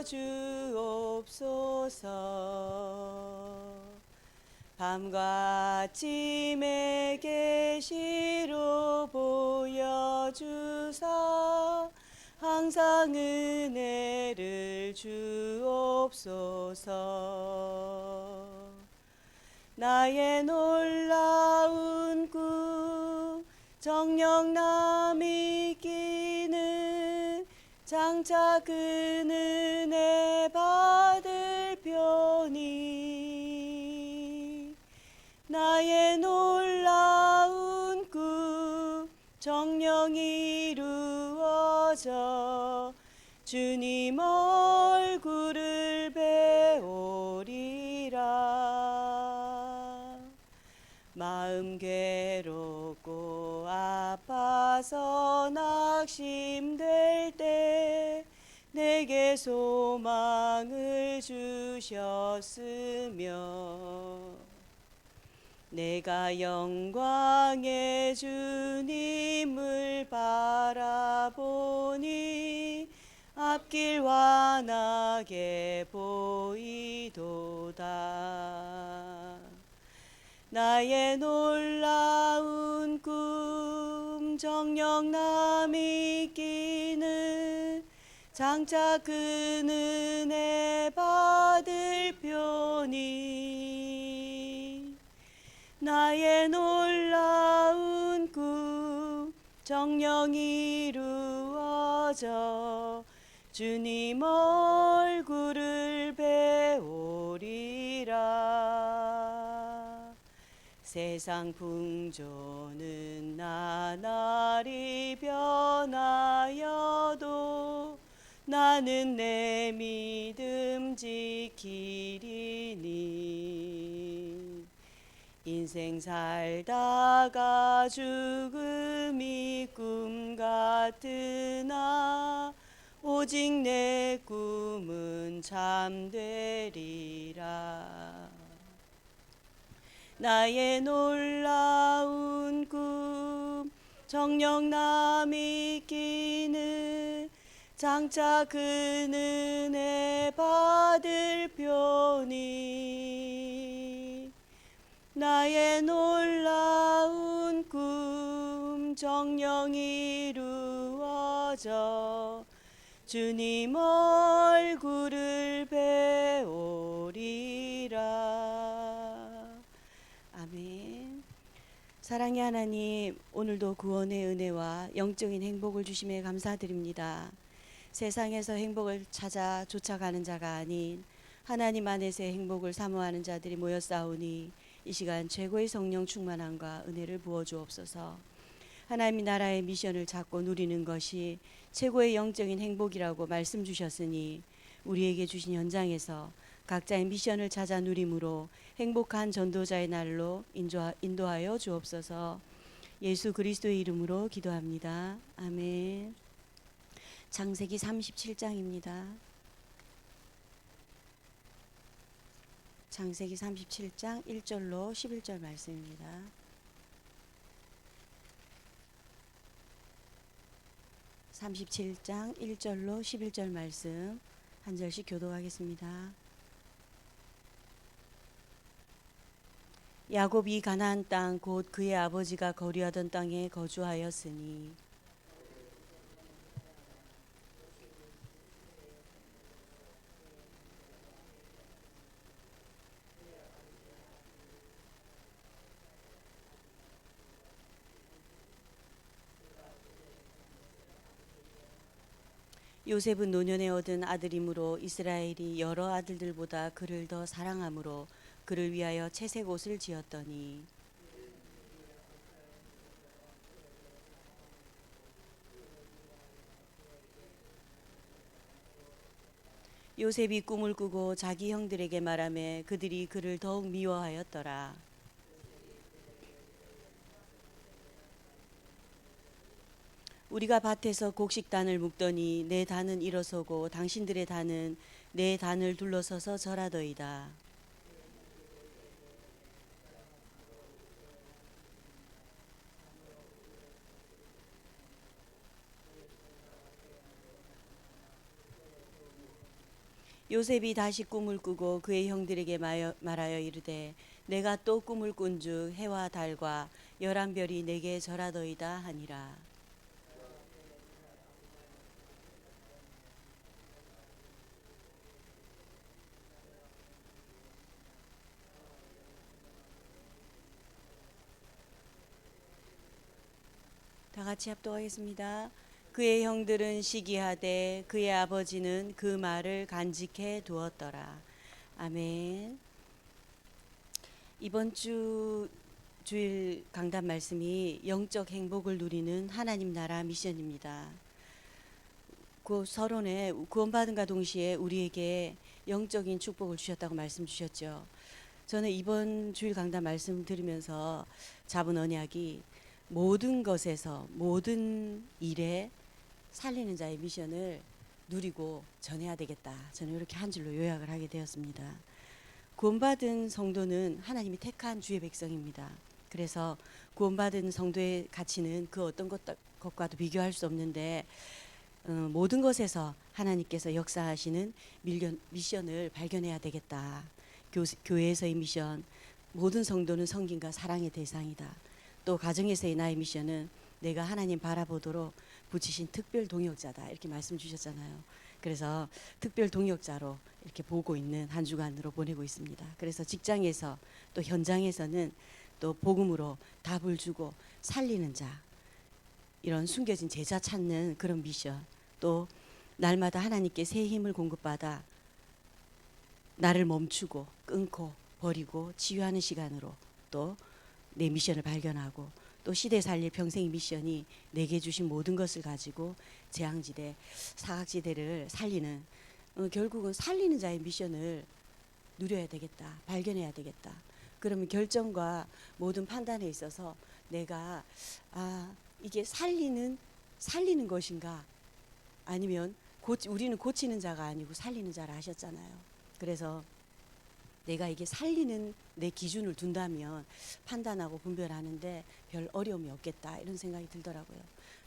주옵소서. 밤과 아침에 계시로 보여주사 항상 은혜를 주옵소서. 나의 놀라운 꿈 정녕 남이 끼는 장차 그 은혜 받을 표니 나의 놀라운 꿈 정녕 이루어져 주님 얼굴을 배우리라. 마음 괴롭고 아파서 낙심될 때 내게 소망을 주셨으며 내가 영광의 주님을 바라보니 앞길 환하게 보이도다. 나의 놀라운 꿈 정녕 남이 끼는 장차 그 은혜 받을 표니 나의 놀라운 꿈 정녕 이루어져 주님 얼굴을 배우리라. 세상 풍조는 나날이 변하여도 나는 내 믿음 지키리니 인생 살다가 죽음이 꿈 같으나 오직 내 꿈은 참되리라. 나의 놀라운 꿈 정녕 남이 끼는 장차 그 은혜 받을 표니 나의 놀라운 꿈 정녕 이루어져 주님 얼굴을 배우리라. 아멘. 사랑의 하나님, 오늘도 구원의 은혜와 영적인 행복을 주심에 감사드립니다. 세상에서 행복을 찾아 쫓아가는 자가 아닌 하나님 안에서의 행복을 사모하는 자들이 모여싸우니 이 시간 최고의 성령 충만함과 은혜를 부어주옵소서. 하나님의 나라의 미션을 찾고 누리는 것이 최고의 영적인 행복이라고 말씀 주셨으니 우리에게 주신 현장에서 각자의 미션을 찾아 누림으로 행복한 전도자의 날로 인도하여 주옵소서. 예수 그리스도의 이름으로 기도합니다. 아멘. 창세기 37장입니다. 창세기 37장 1절로 11절 말씀입니다. (37장) 1절로 11절 말씀 한 절씩 교독하겠습니다. 야곱이 가나안 땅 곧 그의 아버지가 거류하던 땅에 거주하였으니 요셉은 노년에 얻은 아들이므로 이스라엘이 여러 아들들보다 그를 더 사랑하므로 그를 위하여 채색 옷을 지었더니 요셉이 꿈을 꾸고 자기 형들에게 말하며 그들이 그를 더욱 미워하였더라. 우리가 밭에서 곡식단을 묶더니 내 단은 일어서고 당신들의 단은 내 단을 둘러서서 절하더이다. 요셉이 다시 꿈을 꾸고 그의 형들에게 말하여 이르되 내가 또 꿈을 꾼즉 해와 달과 열한 별이 내게 절하더이다 하니라. 다 같이 합독하겠습니다. 그의 형들은 시기하되 그의 아버지는 그 말을 간직해 두었더라. 아멘. 이번 주 주일 강단 말씀이 영적 행복을 누리는 하나님 나라 미션입니다. 그 서론에 구원받은과 동시에 우리에게 영적인 축복을 주셨다고 말씀 주셨죠. 저는 이번 주일 강단 말씀 들으면서 잡은 언약이 모든 것에서 모든 일에 살리는 자의 미션을 누리고 전해야 되겠다. 저는 이렇게 한 줄로 요약을 하게 되었습니다. 구원받은 성도는 하나님이 택한 주의 백성입니다. 그래서 구원받은 성도의 가치는 그 어떤 것과도 비교할 수 없는데 모든 것에서 하나님께서 역사하시는 미션을 발견해야 되겠다. 교회에서의 미션, 모든 성도는 성김과 사랑의 대상이다. 또 가정에서의 나의 미션은 내가 하나님 바라보도록 붙이신 특별 동역자다. 이렇게 말씀 주셨잖아요. 그래서 특별 동역자로 이렇게 보고 있는 한 주간으로 보내고 있습니다. 그래서 직장에서 또 현장에서는 또 복음으로 답을 주고 살리는 자, 이런 숨겨진 제자 찾는 그런 미션, 또 날마다 하나님께 새 힘을 공급받아 나를 멈추고 끊고 버리고 치유하는 시간으로 또 내 미션을 발견하고 또 시대 살릴 평생의 미션이 내게 주신 모든 것을 가지고 재앙지대 사각지대를 살리는 결국은 살리는 자의 미션을 누려야 되겠다. 발견해야 되겠다. 그러면 결정과 모든 판단에 있어서 내가 이게 살리는 것인가 아니면 우리는 고치는 자가 아니고 살리는 자라 하셨잖아요. 그래서 내가 이게 살리는 내 기준을 둔다면 판단하고 분별하는데 별 어려움이 없겠다 이런 생각이 들더라고요.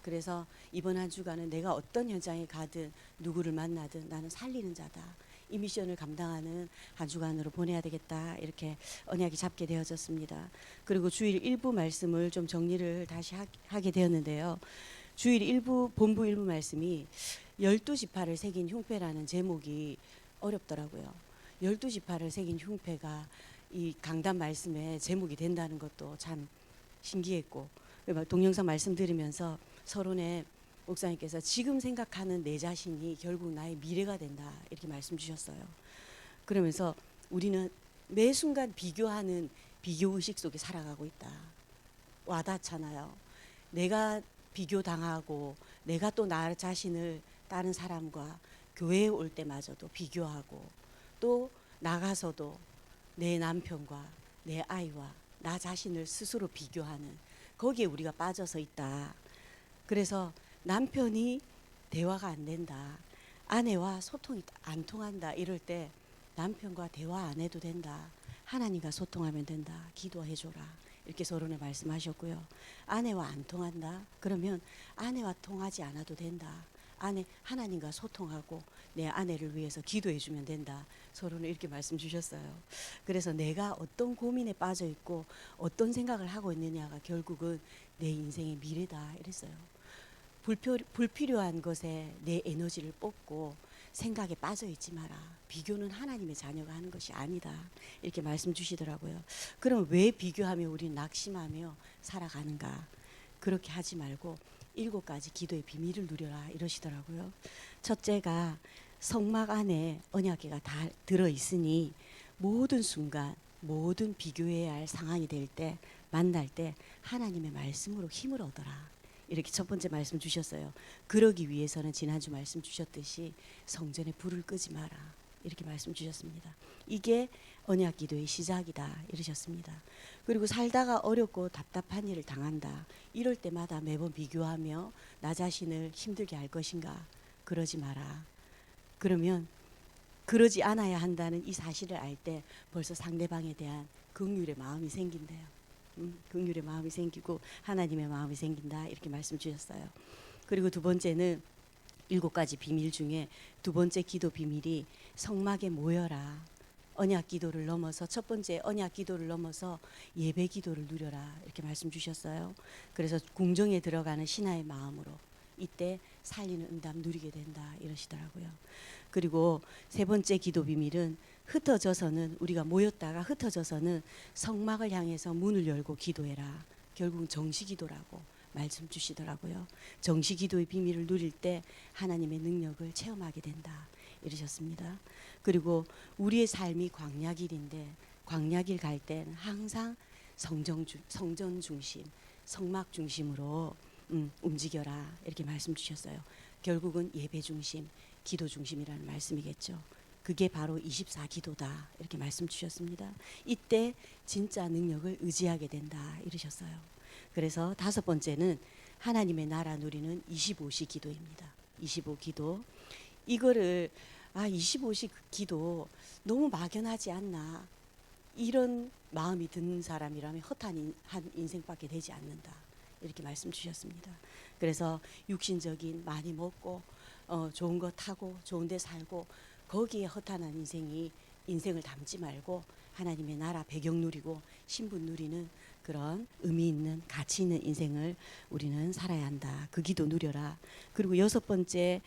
그래서 이번 한 주간은 내가 어떤 현장에 가든 누구를 만나든 나는 살리는 자다. 이 미션을 감당하는 한 주간으로 보내야 되겠다 이렇게 언약이 잡게 되어졌습니다. 그리고 주일 일부 말씀을 좀 정리를 다시 하게 되었는데요. 주일 일부 본부 일부 말씀이 12지파를 새긴 흉패라는 제목이 어렵더라고요. 12지파를 새긴 흉패가 이 강단 말씀의 제목이 된다는 것도 참 신기했고, 동영상 말씀 들으면서 서론에 목사님께서 지금 생각하는 내 자신이 결국 나의 미래가 된다 이렇게 말씀 주셨어요. 그러면서 우리는 매 순간 비교하는 비교의식 속에 살아가고 있다. 와닿잖아요. 내가 비교당하고 내가 또 나 자신을 다른 사람과 교회에 올 때마저도 비교하고 또 나가서도 내 남편과 내 아이와 나 자신을 스스로 비교하는 거기에 우리가 빠져서 있다. 그래서 남편이 대화가 안 된다. 아내와 소통이 안 통한다. 이럴 때 남편과 대화 안 해도 된다. 하나님과 소통하면 된다. 기도해줘라. 이렇게 서론에 말씀하셨고요. 아내와 안 통한다. 그러면 아내와 통하지 않아도 된다. 하나님과 소통하고 내 아내를 위해서 기도해 주면 된다. 서로는 이렇게 말씀 주셨어요. 그래서 내가 어떤 고민에 빠져 있고 어떤 생각을 하고 있느냐가 결국은 내 인생의 미래다 이랬어요. 불필요한 것에 내 에너지를 뽑고 생각에 빠져 있지 마라. 비교는 하나님의 자녀가 하는 것이 아니다. 이렇게 말씀 주시더라고요. 그럼 왜 비교하며 우리는 낙심하며 살아가는가? 그렇게 하지 말고 7가지 기도의 비밀을 누려라 이러시더라고요. 첫째가 성막 안에 언약궤가 다 들어있으니 모든 순간 모든 비교해야 할 상황이 될 때 만날 때 하나님의 말씀으로 힘을 얻어라. 이렇게 첫 번째 말씀 주셨어요. 그러기 위해서는 지난주 말씀 주셨듯이 성전에 불을 끄지 마라. 이렇게 말씀 주셨습니다. 이게 언약 기도의 시작이다 이러셨습니다. 그리고 살다가 어렵고 답답한 일을 당한다. 이럴 때마다 매번 비교하며 나 자신을 힘들게 할 것인가? 그러지 마라. 그러면 그러지 않아야 한다는 이 사실을 알 때 벌써 상대방에 대한 긍휼의 마음이 생긴대요. 긍휼의 마음이 생기고 하나님의 마음이 생긴다 이렇게 말씀 주셨어요. 그리고 두 번째는 7가지 비밀 중에 두 번째 기도 비밀이 성막에 모여라. 언약 기도를 넘어서 첫 번째 언약 기도를 넘어서 예배 기도를 누려라. 이렇게 말씀 주셨어요. 그래서 궁정에 들어가는 신하의 마음으로 이때 살리는 응답 누리게 된다 이러시더라고요. 그리고 세 번째 기도 비밀은 흩어져서는 우리가 모였다가 흩어져서는 성막을 향해서 문을 열고 기도해라. 결국은 정시기도라고 말씀 주시더라고요. 정시기도의 비밀을 누릴 때 하나님의 능력을 체험하게 된다 이러셨습니다. 그리고 우리의 삶이 광야길인데 광야길 갈 때는 항상 성전 중심, 성막 중심으로 움직여라 이렇게 말씀 주셨어요. 결국은 예배 중심, 기도 중심이라는 말씀이겠죠. 그게 바로 24기도다 이렇게 말씀 주셨습니다. 이때 진짜 능력을 의지하게 된다 이러셨어요. 그래서 다섯 번째는 하나님의 나라 누리는 25시 기도입니다. 25기도. 이거를 25시 기도 너무 막연하지 않나 이런 마음이 드는 사람이라면 허탄 인생밖에 되지 않는다 이렇게 말씀 주셨습니다. 그래서 육신적인 많이 먹고 좋은 거 타고 좋은 데 살고 거기에 허탄한 인생을 담지 말고 하나님의 나라 배경 누리고 신분 누리는 그런 의미 있는 가치 있는 인생을 우리는 살아야 한다. 그 기도 누려라. 그리고 여섯 번째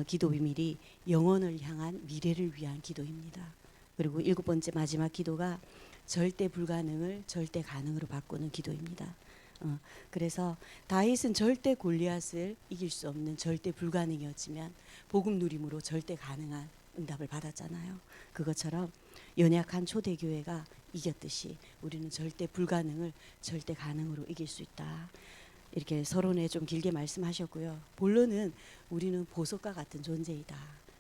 기도 비밀이 영혼을 향한 미래를 위한 기도입니다. 그리고 일곱 번째 마지막 기도가 절대 불가능을 절대 가능으로 바꾸는 기도입니다. 그래서 다윗은 절대 골리앗을 이길 수 없는 절대 불가능이었지만 복음 누림으로 절대 가능한 응답을 받았잖아요. 그것처럼 연약한 초대교회가 이겼듯이 우리는 절대 불가능을 절대 가능으로 이길 수 있다. 이렇게 서론에 좀 길게 말씀하셨고요. 본론은 우리는 보석과 같은 존재이다.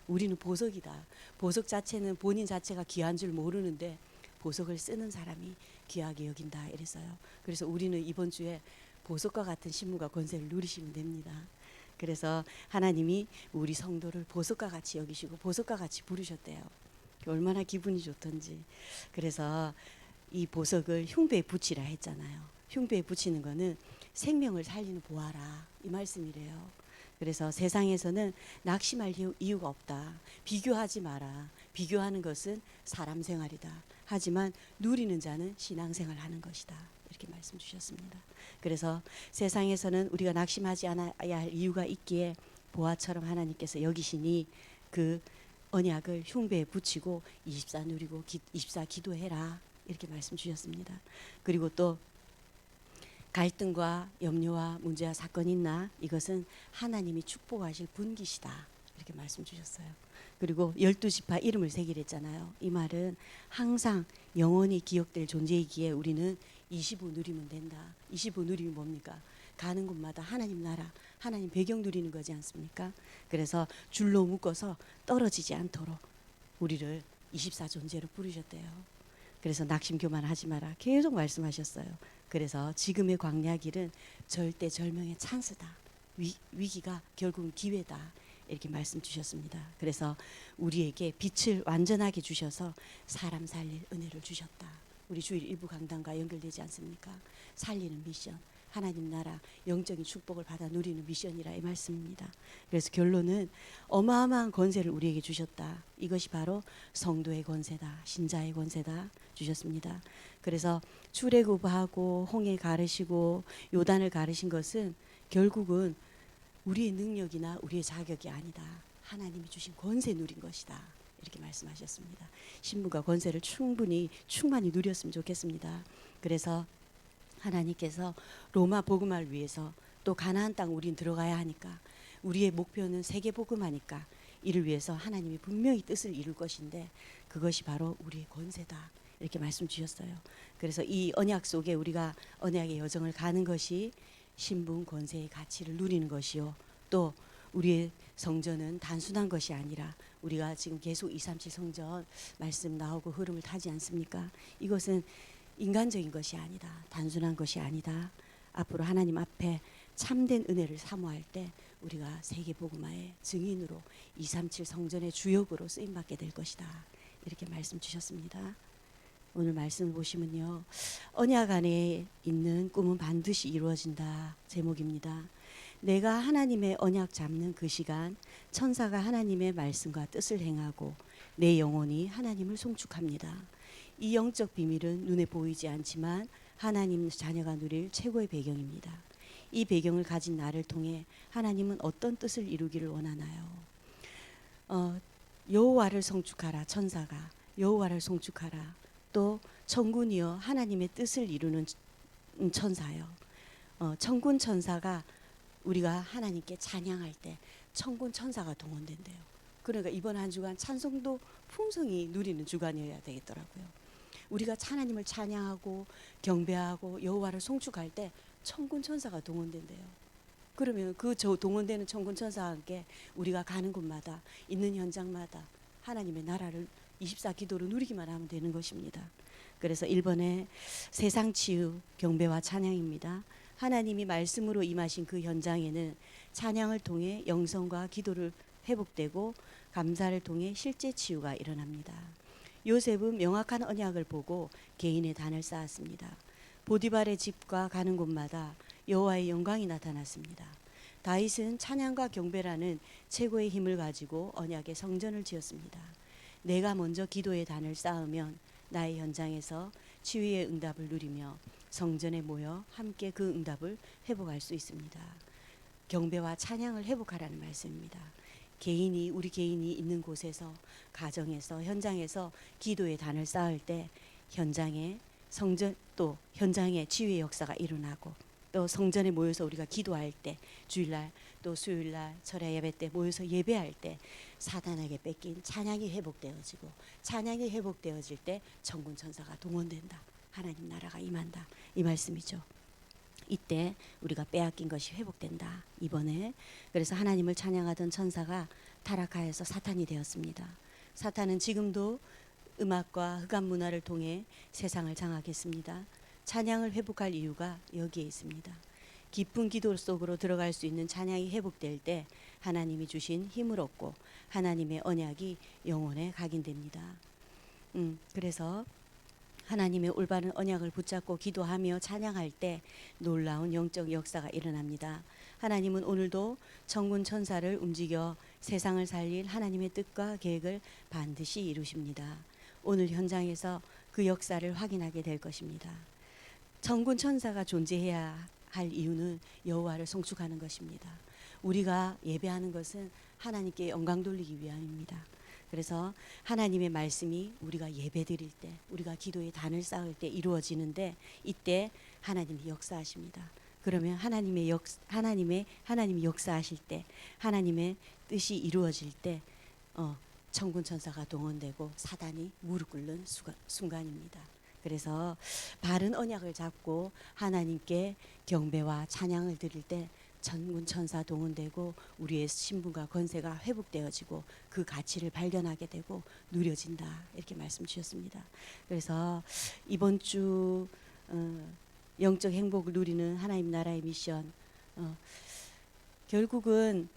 우리는 보석이다. 보석 자체는 본인 자체가 귀한 줄 모르는데 보석을 쓰는 사람이 귀하게 여긴다 이랬어요. 그래서 우리는 이번 주에 보석과 같은 신분과 권세를 누리시면 됩니다. 그래서 하나님이 우리 성도를 보석과 같이 여기시고 보석과 같이 부르셨대요. 얼마나 기분이 좋던지. 그래서 이 보석을 흉배에 붙이라 했잖아요. 흉배에 붙이는 거는 생명을 살리는 보화라 이 말씀이래요. 그래서 세상에서는 낙심할 이유가 없다. 비교하지 마라. 비교하는 것은 사람 생활이다. 하지만 누리는 자는 신앙생활 하는 것이다. 이렇게 말씀 주셨습니다. 그래서 세상에서는 우리가 낙심하지 않아야 할 이유가 있기에 보화처럼 하나님께서 여기시니 그 언약을 흉배에 붙이고 24 누리고 24 기도해라. 이렇게 말씀 주셨습니다. 그리고 또 갈등과 염려와 문제와 사건이 있나? 이것은 하나님이 축복하실 분기시다. 이렇게 말씀 주셨어요. 그리고 12지파 이름을 새기라 했잖아요. 이 말은 항상 영원히 기억될 존재이기에 우리는 25 누리면 된다. 25 누리면 뭡니까? 가는 곳마다 하나님 나라, 하나님 배경 누리는 거지 않습니까? 그래서 줄로 묶어서 떨어지지 않도록 우리를 24 존재로 부르셨대요. 그래서 낙심 교만하지 마라. 계속 말씀하셨어요. 그래서 지금의 광야길은 절대 절명의 찬스다. 위기가 결국은 기회다. 이렇게 말씀 주셨습니다. 그래서 우리에게 빛을 완전하게 주셔서 사람 살릴 은혜를 주셨다. 우리 주일 일부 강단과 연결되지 않습니까? 살리는 미션, 하나님 나라 영적인 축복을 받아 누리는 미션이라 이 말씀입니다. 그래서 결론은 어마어마한 권세를 우리에게 주셨다. 이것이 바로 성도의 권세다. 신자의 권세다 주셨습니다. 그래서 출애굽하고 홍해 가르시고 요단을 가르신 것은 결국은 우리의 능력이나 우리의 자격이 아니다. 하나님이 주신 권세 누린 것이다. 이렇게 말씀하셨습니다. 신분과 권세를 충만히 누렸으면 좋겠습니다. 그래서 하나님께서 로마 복음화를 위해서 또 가나안 땅 우린 들어가야 하니까 우리의 목표는 세계 복음화니까 이를 위해서 하나님이 분명히 뜻을 이룰 것인데 그것이 바로 우리의 권세다. 이렇게 말씀 주셨어요. 그래서 이 언약 속에 우리가 언약의 여정을 가는 것이 신분 권세의 가치를 누리는 것이요. 또 우리의 성전은 단순한 것이 아니라 우리가 지금 계속 237 성전 말씀 나오고 흐름을 타지 않습니까? 이것은 인간적인 것이 아니다. 단순한 것이 아니다. 앞으로 하나님 앞에 참된 은혜를 사모할 때 우리가 세계 복음화의 증인으로 237 성전의 주역으로 쓰임 받게 될 것이다. 이렇게 말씀 주셨습니다. 오늘 말씀을 보시면요. 언약 안에 있는 꿈은 반드시 이루어진다. 제목입니다. 내가 하나님의 언약 잡는 그 시간 천사가 하나님의 말씀과 뜻을 행하고 내 영혼이 하나님을 송축합니다. 이 영적 비밀은 눈에 보이지 않지만 하나님 자녀가 누릴 최고의 배경입니다. 이 배경을 가진 나를 통해 하나님은 어떤 뜻을 이루기를 원하나요? 여호와를 송축하라. 천사가 여호와를 송축하라. 또 천군이여 하나님의 뜻을 이루는 천사요. 천군 천사가 우리가 하나님께 찬양할 때 천군 천사가 동원된대요. 그러니까 이번 한 주간 찬송도 풍성히 누리는 주간이어야 되겠더라고요. 우리가 하나님을 찬양하고 경배하고 여호와를 송축할 때 천군 천사가 동원된대요. 그러면 그 동원되는 천군 천사와 함께 우리가 가는 곳마다 있는 현장마다 하나님의 나라를 24기도로 누리기만 하면 되는 것입니다. 그래서 1번에 세상 치유 경배와 찬양입니다. 하나님이 말씀으로 임하신 그 현장에는 찬양을 통해 영성과 기도를 회복되고 감사를 통해 실제 치유가 일어납니다. 요셉은 명확한 언약을 보고 개인의 단을 쌓았습니다. 보디발의 집과 가는 곳마다 여호와의 영광이 나타났습니다. 다윗은 찬양과 경배라는 최고의 힘을 가지고 언약의 성전을 지었습니다. 내가 먼저 기도의 단을 쌓으면 나의 현장에서 치유의 응답을 누리며 성전에 모여 함께 그 응답을 회복할 수 있습니다. 경배와 찬양을 회복하라는 말씀입니다. 우리 개인이 있는 곳에서 가정에서 현장에서 기도의 단을 쌓을 때 현장에 성전 또 현장에 치유의 역사가 일어나고 또 성전에 모여서 우리가 기도할 때 주일날 또 수요일날 철야 예배 때 모여서 예배할 때 사단에게 뺏긴 찬양이 회복되어지고 찬양이 회복되어질 때 천군 천사가 동원된다. 하나님 나라가 임한다. 이 말씀이죠. 이때 우리가 빼앗긴 것이 회복된다. 이번에 그래서 하나님을 찬양하던 천사가 타락하여서 사탄이 되었습니다. 사탄은 지금도 음악과 흑암 문화를 통해 세상을 장악했습니다. 찬양을 회복할 이유가 여기에 있습니다. 깊은 기도 속으로 들어갈 수 있는 찬양이 회복될 때 하나님이 주신 힘을 얻고 하나님의 언약이 영혼에 각인됩니다. 그래서 하나님의 올바른 언약을 붙잡고 기도하며 찬양할 때 놀라운 영적 역사가 일어납니다. 하나님은 오늘도 천군 천사를 움직여 세상을 살릴 하나님의 뜻과 계획을 반드시 이루십니다. 오늘 현장에서 그 역사를 확인하게 될 것입니다. 천군 천사가 존재해야 할 이유는 여호와를 송축하는 것입니다. 우리가 예배하는 것은 하나님께 영광 돌리기 위함입니다. 그래서 하나님의 말씀이 우리가 예배드릴 때 우리가 기도의 단을 쌓을 때 이루어지는데 이때 하나님이 역사하십니다. 그러면 하나님이 역사하실 때 하나님의 뜻이 이루어질 때 천군 천사가 동원되고 사단이 무릎 꿇는 순간입니다. 그래서 바른 언약을 잡고 하나님께 경배와 찬양을 드릴 때 천군 천사 동원되고 우리의 신분과 권세가 회복되어지고 그 가치를 발견하게 되고 누려진다. 이렇게 말씀 주셨습니다. 그래서 이번 주 영적 행복을 누리는 하나님 나라의 미션 결국은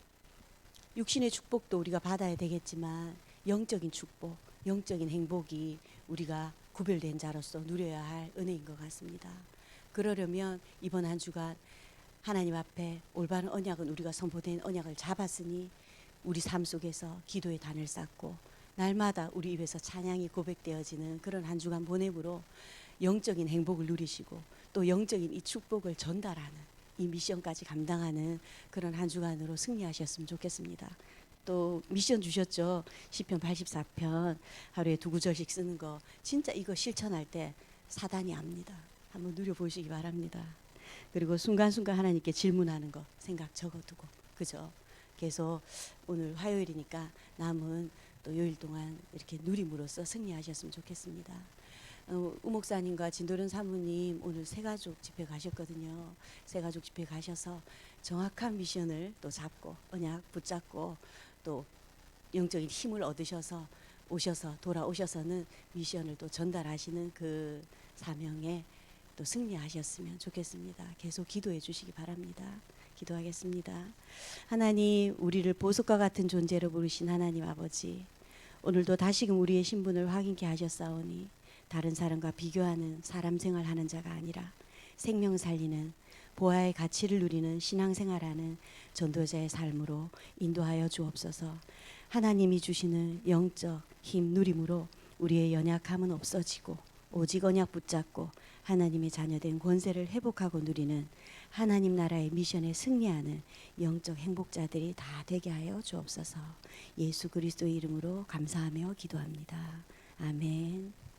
육신의 축복도 우리가 받아야 되겠지만 영적인 축복, 영적인 행복이 우리가 구별된 자로서 누려야 할 은혜인 것 같습니다. 그러려면 이번 한 주간 하나님 앞에 올바른 언약은 우리가 선포된 언약을 잡았으니 우리 삶 속에서 기도의 단을 쌓고 날마다 우리 입에서 찬양이 고백되어지는 그런 한 주간 보냄으로 영적인 행복을 누리시고 또 영적인 이 축복을 전달하는 이 미션까지 감당하는 그런 한 주간으로 승리하셨으면 좋겠습니다. 또 미션 주셨죠. 시편 84편 하루에 2구절씩 쓰는 거 진짜 이거 실천할 때 사단이 압니다. 한번 누려보시기 바랍니다. 그리고 순간순간 하나님께 질문하는 거 생각 적어두고 그죠? 계속 오늘 화요일이니까 남은 또 요일 동안 이렇게 누림으로써 승리하셨으면 좋겠습니다. 우목사님과 진도련 사모님 오늘 새가족 집회 가셨거든요. 새가족 집회 가셔서 정확한 미션을 또 잡고 언약 붙잡고 또 영적인 힘을 얻으셔서 돌아오셔서는 미션을 또 전달하시는 그 사명에 또 승리하셨으면 좋겠습니다. 계속 기도해 주시기 바랍니다. 기도하겠습니다. 하나님, 우리를 보석과 같은 존재로 부르신 하나님 아버지, 오늘도 다시금 우리의 신분을 확인케 하셨사오니 다른 사람과 비교하는 사람 생활하는 자가 아니라 생명 살리는 보아의 가치를 누리는 신앙생활하는 전도자의 삶으로 인도하여 주옵소서. 하나님이 주시는 영적 힘 누림으로 우리의 연약함은 없어지고 오직 언약 붙잡고 하나님의 자녀된 권세를 회복하고 누리는 하나님 나라의 미션에 승리하는 영적 행복자들이 다 되게 하여 주옵소서. 예수 그리스도의 이름으로 감사하며 기도합니다. 아멘.